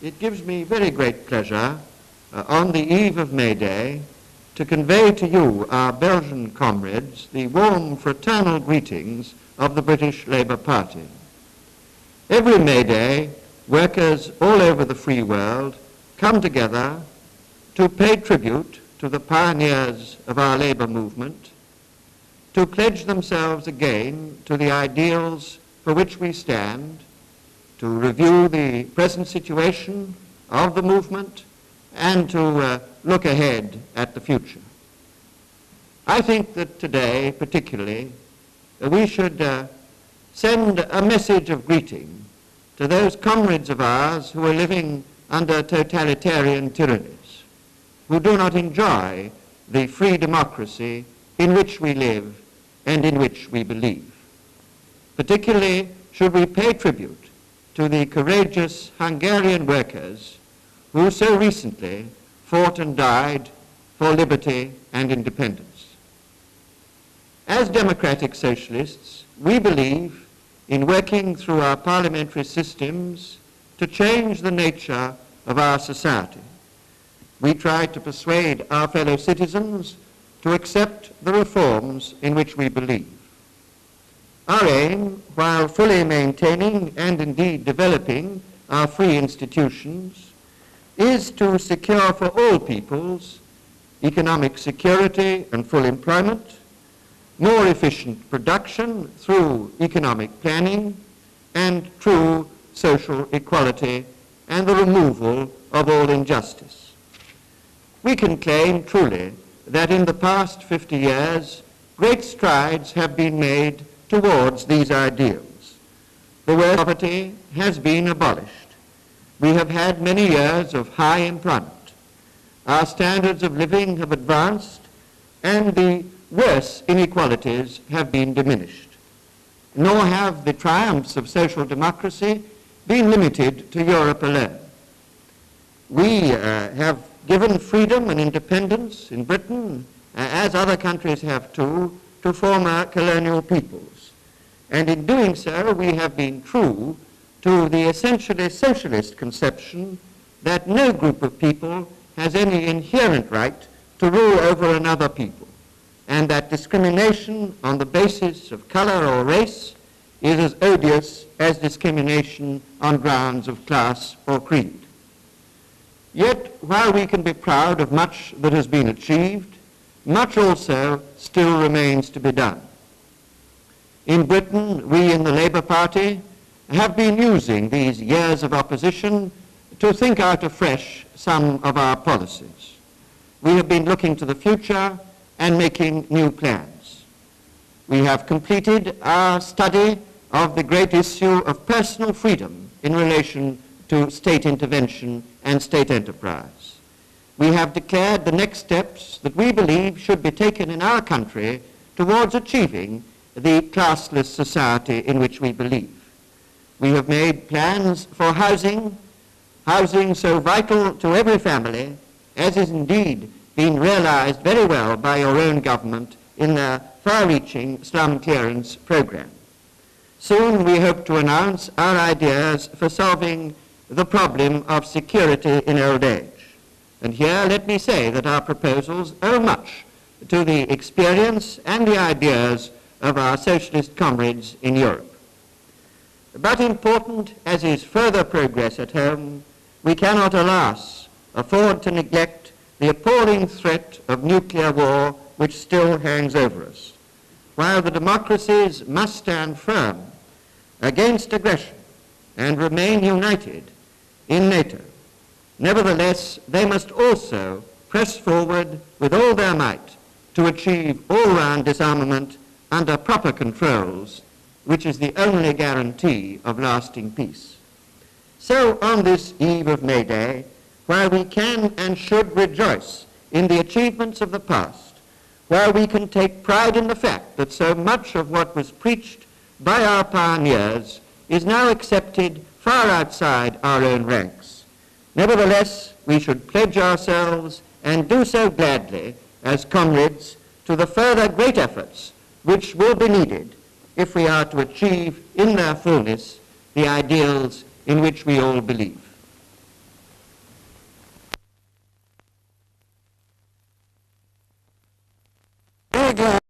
It gives me very great pleasure on the eve of May Day to convey to you, our Belgian comrades, the warm fraternal greetings of the British Labour Party. Every May Day, workers all over the free world come together to pay tribute to the pioneers of our labour movement, to pledge themselves again to the ideals for which we stand, to review the present situation of the movement, and to look ahead at the future. I think that today, particularly, we should send a message of greeting to those comrades of ours who are living under totalitarian tyrannies, who do not enjoy the free democracy in which we live and in which we believe. Particularly should we pay tribute to the courageous Hungarian workers who so recently fought and died for liberty and independence. As democratic socialists, we believe in working through our parliamentary systems to change the nature of our society. We try to persuade our fellow citizens to accept the reforms in which we believe. Our aim, while fully maintaining and indeed developing our free institutions, is to secure for all peoples economic security and full employment, more efficient production through economic planning, and true social equality and the removal of all injustice. We can claim truly that in the past 50 years, great strides have been made towards these ideals. The word poverty has been abolished. We have had many years of high employment. Our standards of living have advanced, and the worse inequalities have been diminished. Nor have the triumphs of social democracy been limited to Europe alone. We have given freedom and independence in Britain, as other countries have too, to former colonial peoples. And in doing so, we have been true to the essentially socialist conception that no group of people has any inherent right to rule over another people, and that discrimination on the basis of color or race is as odious as discrimination on grounds of class or creed. Yet, while we can be proud of much that has been achieved, much also still remains to be done. In Britain, we in the Labour Party have been using these years of opposition to think out afresh some of our policies. We have been looking to the future and making new plans. We have completed our study of the great issue of personal freedom in relation to state intervention and state enterprise. We have declared the next steps that we believe should be taken in our country towards achieving the classless society in which we believe. We have made plans for housing so vital to every family, as is indeed being realized very well by your own government in the far-reaching slum clearance program. Soon we hope to announce our ideas for solving the problem of security in old age. And here let me say that our proposals owe much to the experience and the ideas of our socialist comrades in Europe. But important as is further progress at home, we cannot, alas, afford to neglect the appalling threat of nuclear war which still hangs over us. While the democracies must stand firm against aggression and remain united in NATO, nevertheless, they must also press forward with all their might to achieve all-round disarmament under proper controls, which is the only guarantee of lasting peace. So on this eve of May Day, while we can and should rejoice in the achievements of the past, while we can take pride in the fact that so much of what was preached by our pioneers is now accepted far outside our own ranks, nevertheless, we should pledge ourselves, and do so gladly, as comrades, to the further great efforts which will be needed if we are to achieve in their fullness the ideals in which we all believe. very glad